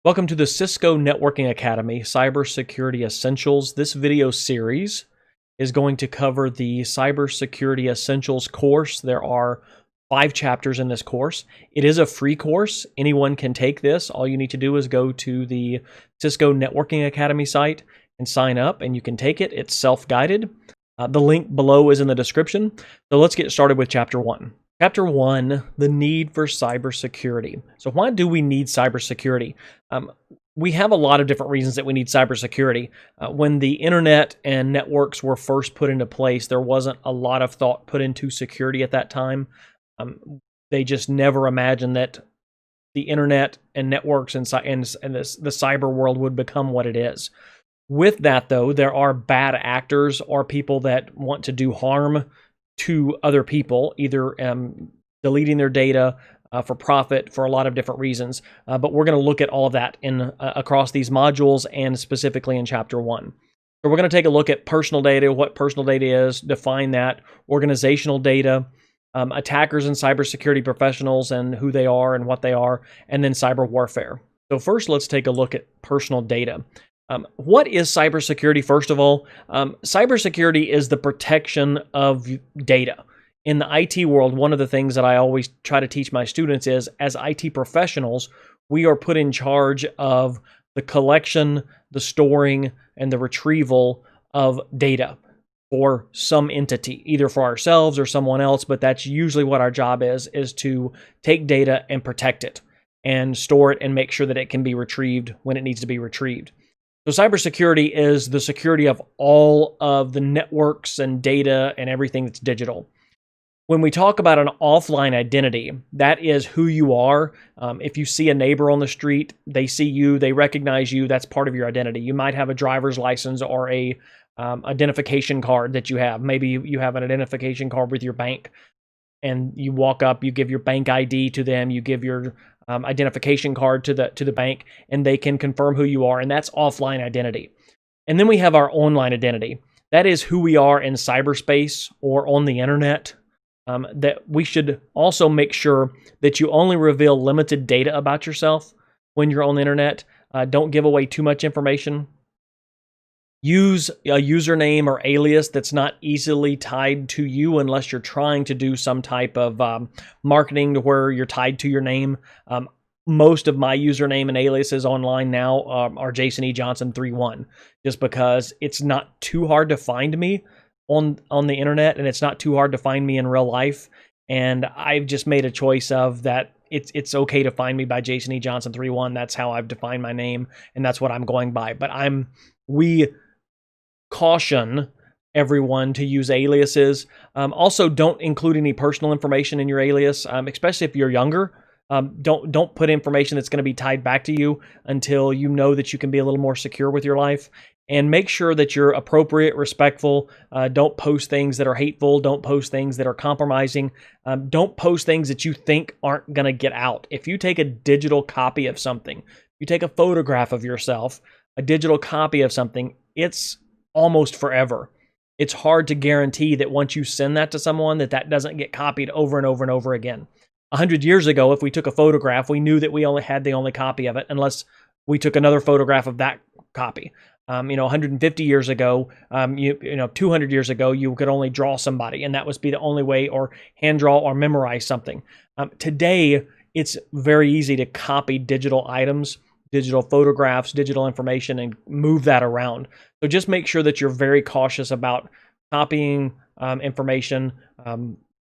Welcome to the Cisco Networking Academy Cybersecurity Essentials. This video series is going to cover the Cybersecurity Essentials course. There are 5 chapters in this course. It is a free course. Anyone can take this. All you need to do is go to the Cisco Networking Academy site and sign up, and you can take it. It's self-guided. The link below is in the description. So let's get started with Chapter 1. Chapter 1, the need for cybersecurity. So why do we need cybersecurity? We have a lot of different reasons that we need cybersecurity. When the internet and networks were first put into place, there wasn't a lot of thought put into security at that time. They just never imagined that the internet and networks and the cyber world would become what it is. With that, though, there are bad actors or people that want to do harm to other people, either deleting their data for profit for a lot of different reasons. But we're going to look at all of that in across these modules and specifically in Chapter 1. So we're going to take a look at personal data, what personal data is, define that, organizational data, attackers and cybersecurity professionals and who they are and what they are, and then cyber warfare. So first, let's take a look at personal data. What is cybersecurity, first of all? Cybersecurity is the protection of data. In the IT world, one of the things that I always try to teach my students is, as IT professionals, we are put in charge of the collection, the storing, and the retrieval of data for some entity, either for ourselves or someone else, but that's usually what our job is to take data and protect it and store it and make sure that it can be retrieved when it needs to be retrieved. So cybersecurity is the security of all of the networks and data and everything that's digital. When we talk about an offline identity, that is who you are. If you see a neighbor on the street, they see you, they recognize you, that's part of your identity. You might have a driver's license or a identification card that you have. Maybe you have an identification card with your bank, and you walk up, you give your bank ID to them, you give your identification card to the bank, and they can confirm who you are, and that's offline identity. And then we have our online identity. That is who we are in cyberspace or on the internet. That we should also make sure that you only reveal limited data about yourself when you're on the internet. Don't give away too much information. Use a username or alias that's not easily tied to you unless you're trying to do some type of marketing to where you're tied to your name. Most of my username and aliases online now are Jason E. Johnson 31, just because it's not too hard to find me on the internet, and it's not too hard to find me in real life. And I've just made a choice of that it's okay to find me by Jason E. Johnson 31. That's how I've defined my name, and that's what I'm going by. But we caution everyone to use aliases. Also, don't include any personal information in your alias, especially if you're younger. Don't put information that's going to be tied back to you until you know that you can be a little more secure with your life. And make sure that you're appropriate, respectful. Don't post things that are hateful. Don't post things that are compromising. Don't post things that you think aren't going to get out. If you take a digital copy of something, you take a photograph of yourself, a digital copy of something, it's almost forever. It's hard to guarantee that once you send that to someone, that doesn't get copied over and over and over again. 100 years ago, if we took a photograph, we knew that we only had the only copy of it unless we took another photograph of that copy. 150 years ago, 200 years ago, you could only draw somebody, and that would be the only way, or hand draw or memorize something. Today, it's very easy to copy digital items, digital photographs, digital information, and move that around. So just make sure that you're very cautious about copying information,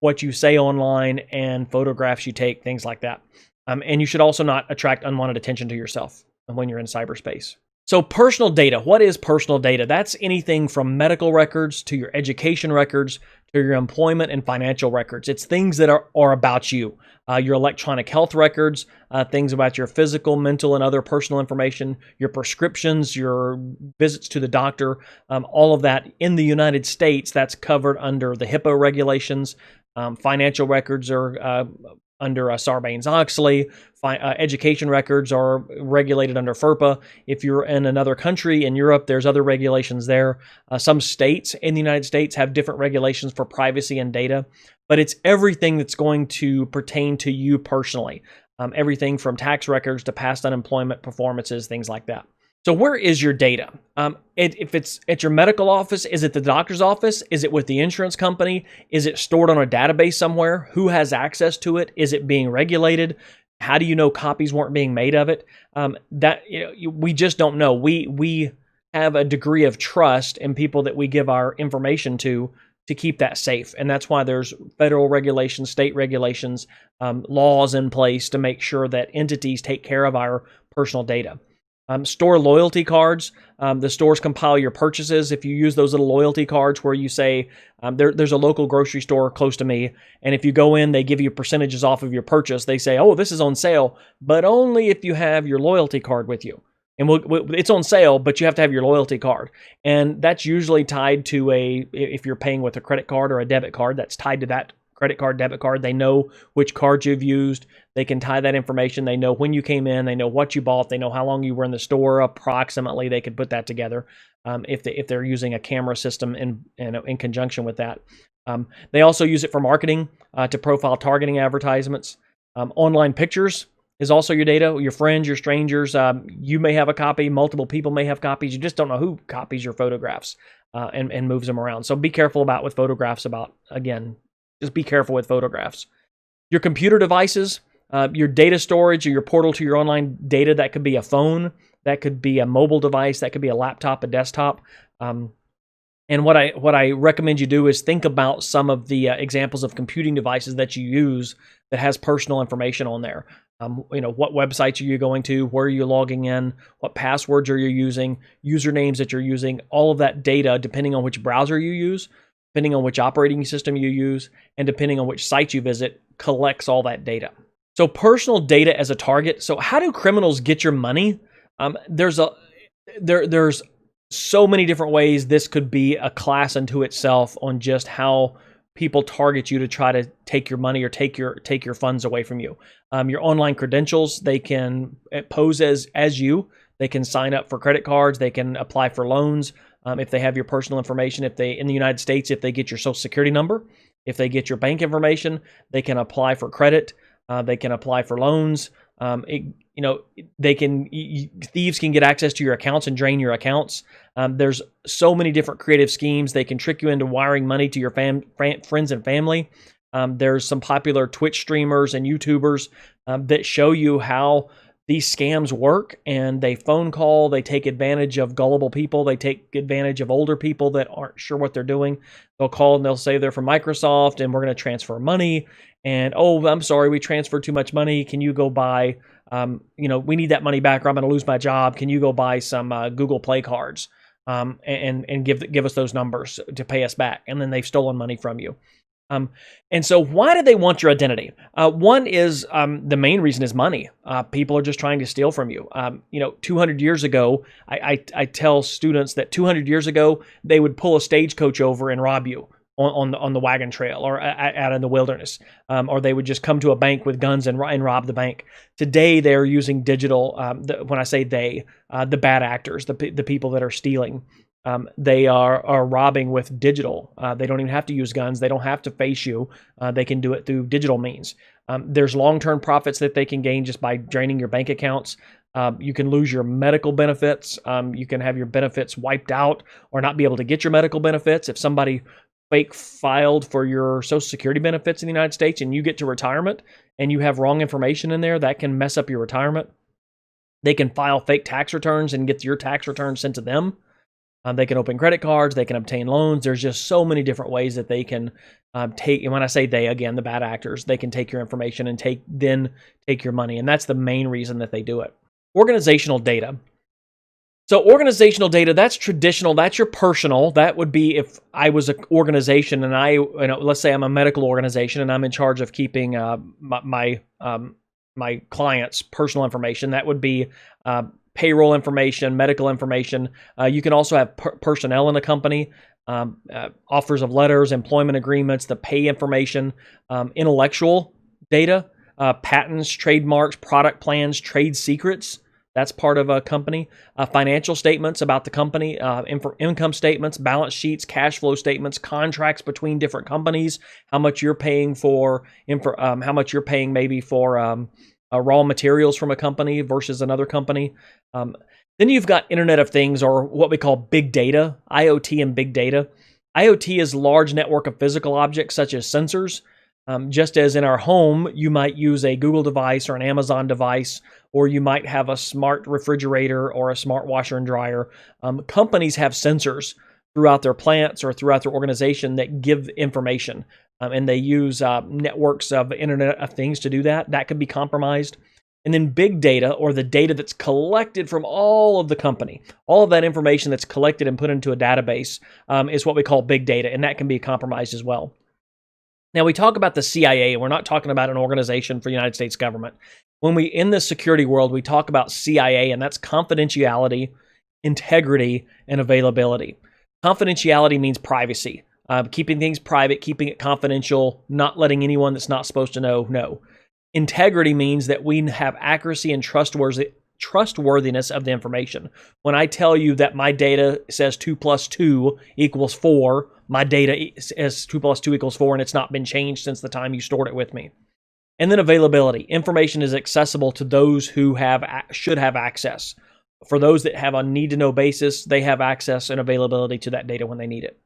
what you say online, and photographs you take, things like that. And you should also not attract unwanted attention to yourself when you're in cyberspace. So personal data, what is personal data? That's anything from medical records to your education records to your employment and financial records. It's things that are about you. Your electronic health records, things about your physical, mental, and other personal information, your prescriptions, your visits to the doctor, all of that. In the United States, that's covered under the HIPAA regulations. Financial records are under Sarbanes-Oxley. Education records are regulated under FERPA. If you're in another country in Europe, there's other regulations there. Some states in the United States have different regulations for privacy and data, but it's everything that's going to pertain to you personally. everything from tax records to past unemployment performances, things like that. So where is your data? If it's at your medical office, is it the doctor's office? Is it with the insurance company? Is it stored on a database somewhere? Who has access to it? Is it being regulated? How do you know copies weren't being made of it? We just don't know. We have a degree of trust in people that we give our information to keep that safe. And that's why there's federal regulations, state regulations, laws in place to make sure that entities take care of our personal data. Store loyalty cards. The stores compile your purchases. If you use those little loyalty cards where you say, there's a local grocery store close to me, and if you go in, they give you percentages off of your purchase. They say, oh, this is on sale, but only if you have your loyalty card with you. And it's on sale, but you have to have your loyalty card. And that's usually tied to if you're paying with a credit card or a debit card, that's tied to that credit card, debit card. They know which cards you've used. They can tie that information. They know when you came in. They know what you bought. They know how long you were in the store. Approximately, they could put that together if they're using a camera system in conjunction with that. They also use it for marketing to profile targeting advertisements. Online pictures is also your data. Your friends, your strangers. You may have a copy. Multiple people may have copies. You just don't know who copies your photographs and moves them around. So be careful with photographs. Again, just be careful with photographs. Your computer devices, your data storage, or your portal to your online data. That could be a phone. That could be a mobile device. That could be a laptop, a desktop. And what I recommend you do is think about some of the examples of computing devices that you use that has personal information on there. What websites are you going to? Where are you logging in? What passwords are you using? Usernames that you're using? All of that data, depending on which browser you use, depending on which operating system you use, and depending on which site you visit, collects all that data. So personal data as a target. So how do criminals get your money? There's so many different ways this could be a class unto itself on just how people target you to try to take your money or take your funds away from you. Your online credentials, they can pose as you. They can sign up for credit cards. They can apply for loans. If they have your personal information, in the United States, if they get your social security number, if they get your bank information, they can apply for credit. They can apply for loans. Thieves can get access to your accounts and drain your accounts. There's so many different creative schemes. They can trick you into wiring money to your friends and family. There's some popular Twitch streamers and YouTubers that show you how these scams work, and they phone call, they take advantage of gullible people, they take advantage of older people that aren't sure what they're doing. They'll call and they'll say they're from Microsoft and we're going to transfer money, and oh, I'm sorry, we transferred too much money. Can you go buy, we need that money back or I'm going to lose my job. Can you go buy some Google Play cards and give us those numbers to pay us back? And then they've stolen money from you. And so why do they want your identity? One is the main reason is money. People are just trying to steal from you. 200 years ago, I tell students that 200 years ago, they would pull a stagecoach over and rob you on the wagon trail or out in the wilderness. Or they would just come to a bank with guns and rob the bank. Today, they're using digital. When I say they, the bad actors, the people that are stealing. They are robbing with digital. They don't even have to use guns. They don't have to face you. They can do it through digital means. There's long-term profits that they can gain just by draining your bank accounts. You can lose your medical benefits. You can have your benefits wiped out or not be able to get your medical benefits. If somebody fake filed for your Social Security benefits in the United States and you get to retirement and you have wrong information in there, that can mess up your retirement. They can file fake tax returns and get your tax returns sent to them. They can open credit cards. They can obtain loans. There's just so many different ways that they can take. And when I say they, again, the bad actors, they can take your information and take your money. And that's the main reason that they do it. Organizational data. So organizational data, that's traditional. That's your personal. That would be if I was an organization and let's say I'm a medical organization and I'm in charge of keeping my clients' personal information. That would be payroll information, medical information. You can also have personnel in a company, offers of letters, employment agreements, the pay information, intellectual data, patents, trademarks, product plans, trade secrets. That's part of a company. Financial statements about the company, income statements, balance sheets, cash flow statements, contracts between different companies, how much you're paying for, how much you're paying maybe for raw materials from a company versus another company. Then you've got Internet of Things, or what we call big data, IoT and big data. IoT is large network of physical objects such as sensors. Just as in our home, you might use a Google device or an Amazon device, or you might have a smart refrigerator or a smart washer and dryer. Companies have sensors throughout their plants or throughout their organization that give information. And they use networks of Internet of Things to do that. That could be compromised. And then big data, or the data that's collected from all of the company, all of that information that's collected and put into a database is what we call big data, and that can be compromised as well. Now, we talk about the CIA, and we're not talking about an organization for the United States government. When we, in the security world, we talk about CIA, and that's confidentiality, integrity, and availability. Confidentiality means privacy, keeping things private, keeping it confidential, not letting anyone that's not supposed to know. Integrity means that we have accuracy and trustworthiness of the information. When I tell you that my data says 2 + 2 = 4, my data says 2 + 2 = 4, and it's not been changed since the time you stored it with me. And then availability. Information is accessible to those who should have access. For those that have a need-to-know basis, they have access and availability to that data when they need it.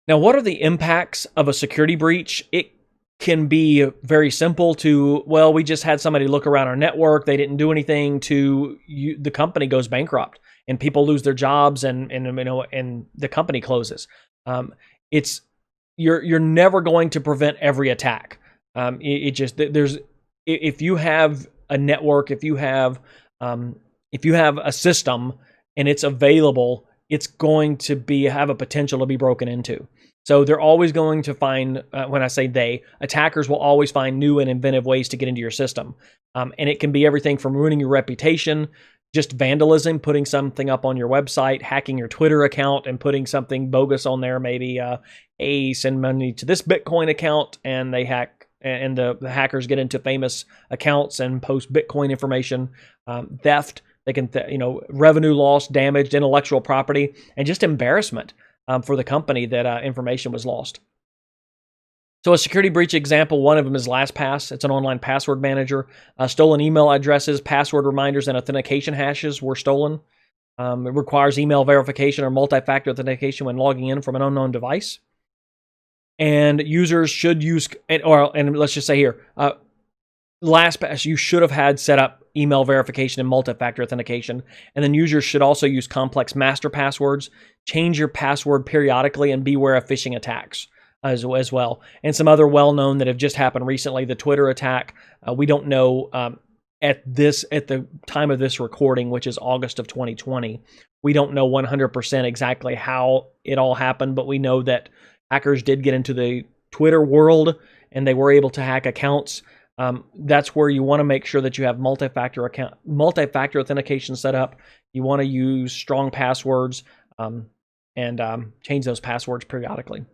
Now, what are the impacts of a security breach? It can be very simple to, well, we just had somebody look around our network, they didn't do anything, to the company goes bankrupt and people lose their jobs and the company closes. You're never going to prevent every attack. If you have a network, if you have a system and it's available, it's going to have a potential to be broken into. So they're always going to find, when I say attackers will always find new and inventive ways to get into your system. And it can be everything from ruining your reputation, just vandalism, putting something up on your website, hacking your Twitter account and putting something bogus on there, maybe, hey, send money to this Bitcoin account, and they hack, and the hackers get into famous accounts and post Bitcoin information, theft, they can, revenue loss, damaged intellectual property, and just embarrassment for the company that information was lost. So a security breach example, one of them is LastPass. It's an online password manager. Stolen email addresses, password reminders, and authentication hashes were stolen. It requires email verification or multi-factor authentication when logging in from an unknown device. And users should use, and let's just say here, LastPass, you should have had set up email verification and multi-factor authentication. And then users should also use complex master passwords, change your password periodically, and beware of phishing attacks as well. And some other well-known that have just happened recently, the Twitter attack. We don't know at the time of this recording, which is August of 2020, we don't know 100% exactly how it all happened, but we know that hackers did get into the Twitter world and they were able to hack accounts. That's where you want to make sure that you have multi-factor authentication set up. You want to use strong passwords and change those passwords periodically.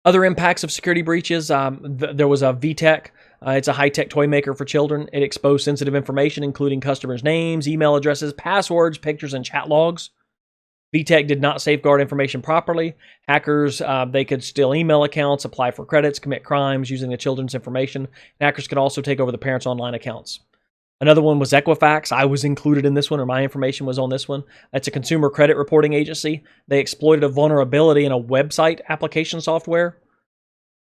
Other impacts of security breaches, there was a VTech. It's a high-tech toy maker for children. It exposed sensitive information, including customers' names, email addresses, passwords, pictures, and chat logs. VTech did not safeguard information properly. Hackers, they could steal email accounts, apply for credits, commit crimes using the children's information. Hackers could also take over the parents' online accounts. Another one was Equifax. I was included in this one, or my information was on this one. It's a consumer credit reporting agency. They exploited a vulnerability in a website application software.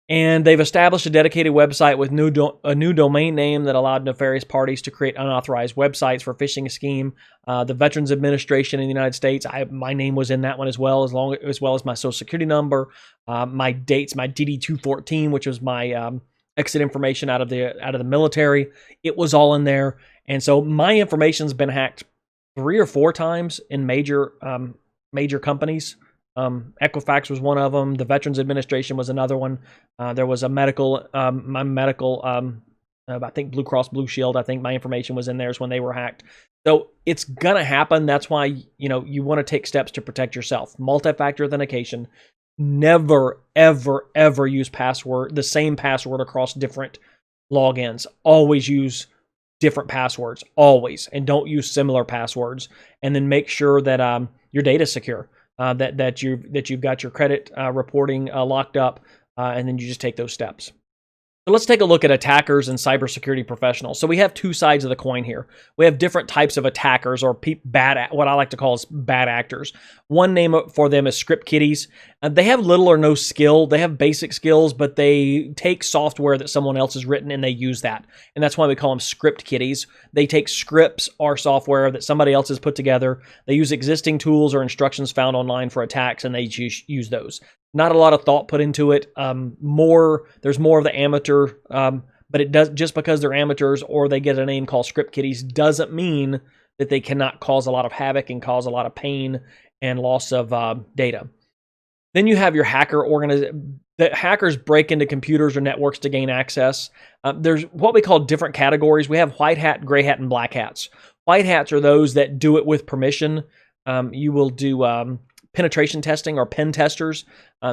And they've established a dedicated website with a new domain name that allowed nefarious parties to create unauthorized websites for phishing scheme. The Veterans Administration in the United States, my name was in that one as well as my social security number, my dates, my DD-214, which was my exit information out of the military. It was all in there. And so my information's been hacked 3 or 4 times in major companies. Equifax was one of them. The Veterans Administration was another one. There was a my medical, I think Blue Cross Blue Shield, I think my information was in theirs when they were hacked. So it's going to happen. That's why, you want to take steps to protect yourself. Multi-factor authentication. Never, ever, ever use the same password across different logins. Always use different passwords, always. And don't use similar passwords. And then make sure that your data is secure. That you've got your credit reporting locked up, and then you just take those steps. So let's take a look at attackers and cybersecurity professionals. So we have two sides of the coin here. We have different types of attackers, or what I like to call is bad actors. One name for them is script kiddies. They have little or no skill. They have basic skills, but they take software that someone else has written and they use that. And that's why we call them script kiddies. They take scripts or software that somebody else has put together. They use existing tools or instructions found online for attacks, and they use those. Not a lot of thought put into it. There's more of the amateur, but it does, just because they're amateurs or they get a name called script kiddies doesn't mean that they cannot cause a lot of havoc and cause a lot of pain and loss of data. Then you have your hacker organization. The hackers break into computers or networks to gain access. There's what we call different categories. We have white hat, gray hat, and black hats. White hats are those that do it with permission. You will do penetration testing or pen testers.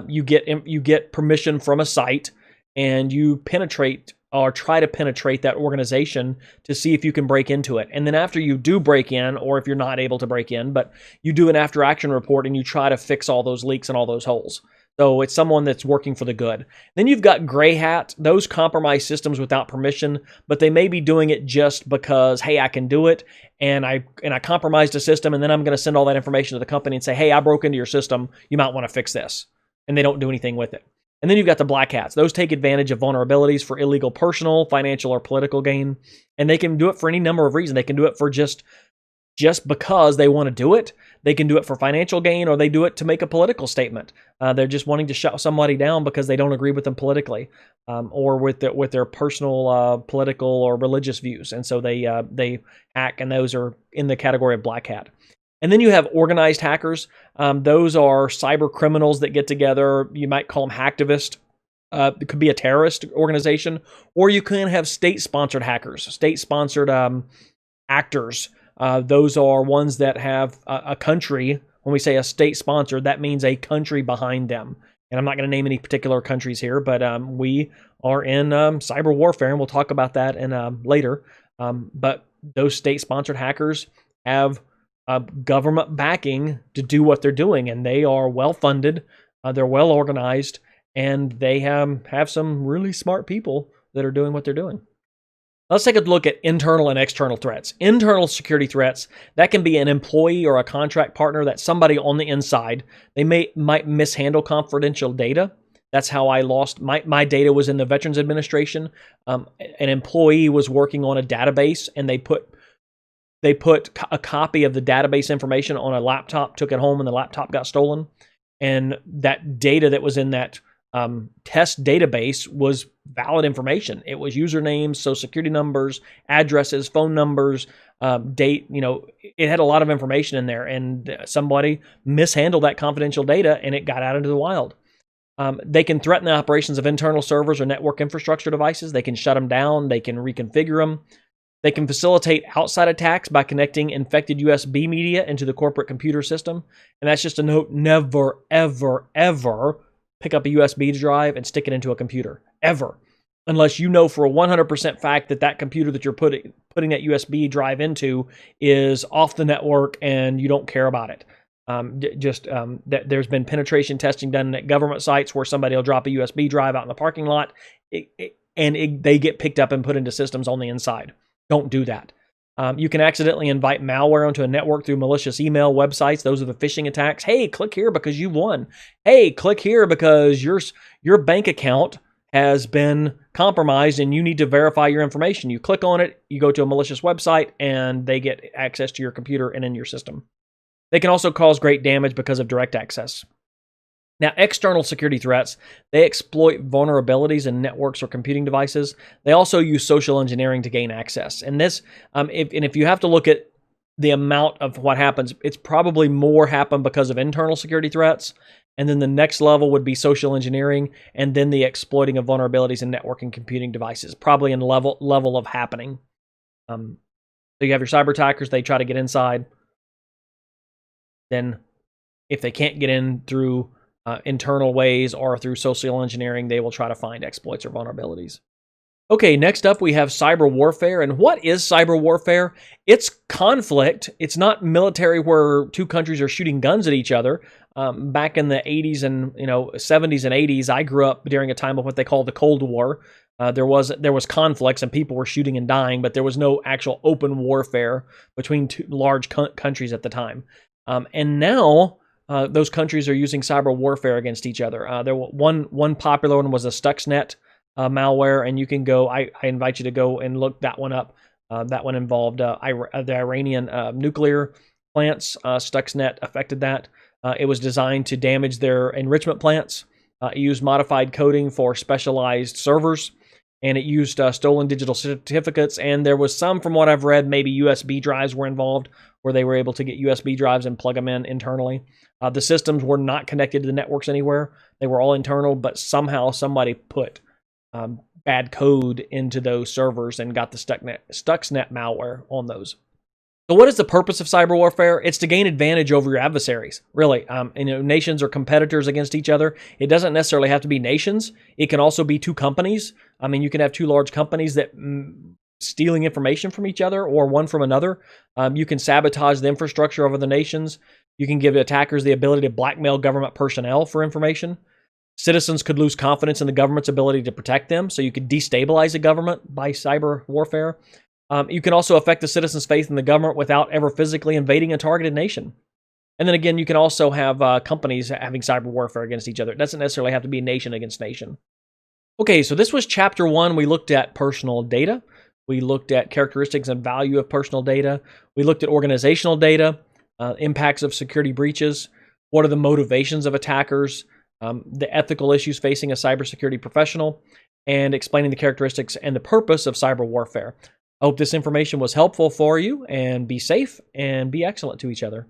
You get permission from a site, and you penetrate or try to penetrate that organization to see if you can break into it. And then after you do break in, or if you're not able to break in, but you do an after action report and you try to fix all those leaks and all those holes. So it's someone that's working for the good. Then you've got gray hat. Those compromise systems without permission, but they may be doing it just because, hey, I can do it, and I compromised a system, and then I'm going to send all that information to the company and say, hey, I broke into your system. You might want to fix this. And they don't do anything with it. And then you've got the black hats. Those take advantage of vulnerabilities for illegal personal, financial, or political gain. And they can do it for any number of reasons. They can do it for just because they want to do it. They can do it for financial gain, or they do it to make a political statement. They're just wanting to shut somebody down because they don't agree with them politically, or with their personal political or religious views. And so they hack, and those are in the category of black hat. And then you have organized hackers. Those are cyber criminals that get together. You might call them hacktivists. It could be a terrorist organization, or you can have state-sponsored hackers, state-sponsored actors. Those are ones that have a country. When we say a state-sponsored, that means a country behind them. And I'm not going to name any particular countries here, but we are in cyber warfare, and we'll talk about that in later. But those state-sponsored hackers have government backing to do what they're doing, and they are well-funded, they're well-organized, and they have some really smart people that are doing what they're doing. Let's take a look at internal and external threats. Internal security threats, that can be an employee or a contract partner. That's somebody on the inside. They might mishandle confidential data. That's how I lost my data. Was in the Veterans Administration. An employee was working on a database, and they put a copy of the database information on a laptop, took it home, and the laptop got stolen. And that data that was in that test database was valid information. It was usernames, social security numbers, addresses, phone numbers, date. It had a lot of information in there, and somebody mishandled that confidential data, and it got out into the wild. They can threaten the operations of internal servers or network infrastructure devices. They can shut them down. They can reconfigure them. They can facilitate outside attacks by connecting infected USB media into the corporate computer system. And that's just a note: never, ever, ever pick up a USB drive and stick it into a computer, ever, unless you know for a 100% fact that computer that you're putting that USB drive into is off the network and you don't care about it. There's been penetration testing done at government sites where somebody will drop a USB drive out in the parking lot, and they get picked up and put into systems on the inside. Don't do that. You can accidentally invite malware onto a network through malicious email websites. Those are the phishing attacks. Hey, click here because you won. Hey, click here because your bank account has been compromised and you need to verify your information. You click on it, you go to a malicious website, and they get access to your computer and in your system. They can also cause great damage because of direct access. Now, external security threats, they exploit vulnerabilities in networks or computing devices. They also use social engineering to gain access. And this, if you have to look at the amount of what happens, it's probably more happen because of internal security threats. And then the next level would be social engineering, and then the exploiting of vulnerabilities in network and computing devices, probably in level of happening. So you have your cyber attackers, they try to get inside. Then if they can't get in through internal ways or through social engineering, they will try to find exploits or vulnerabilities. Okay, next up we have cyber warfare. And what is cyber warfare? It's conflict. It's not military where two countries are shooting guns at each other. Back in the 80s and 70s and 80s, I grew up during a time of what they call the Cold War. There was conflicts and people were shooting and dying, but there was no actual open warfare between two large countries at the time. And now those countries are using cyber warfare against each other. One popular one was a Stuxnet malware, and you can go. I invite you to go and look that one up. That one involved the Iranian nuclear plants. Stuxnet affected that. It was designed to damage their enrichment plants. It used modified coding for specialized servers, and it used stolen digital certificates. And there was some, from what I've read, maybe USB drives were involved, where they were able to get USB drives and plug them in internally. The systems were not connected to the networks anywhere. They were all internal, but somehow somebody put bad code into those servers and got the Stuxnet malware on those. So what is the purpose of cyber warfare? It's to gain advantage over your adversaries, really. Nations are competitors against each other. It doesn't necessarily have to be nations. It can also be two companies. I mean, you can have two large companies that stealing information from each other, or one from another. You can sabotage the infrastructure of other nations. You can give attackers the ability to blackmail government personnel for information. Citizens could lose confidence in the government's ability to protect them, so you could destabilize a government by cyber warfare. You can also affect the citizens' faith in the government without ever physically invading a targeted nation. And then again, you can also have companies having cyber warfare against each other. It doesn't necessarily have to be nation against nation. Okay, so this was chapter 1. We looked at personal data. We looked at characteristics and value of personal data. We looked at organizational data, impacts of security breaches, what are the motivations of attackers, the ethical issues facing a cybersecurity professional, and explaining the characteristics and the purpose of cyber warfare. I hope this information was helpful for you, and be safe and be excellent to each other.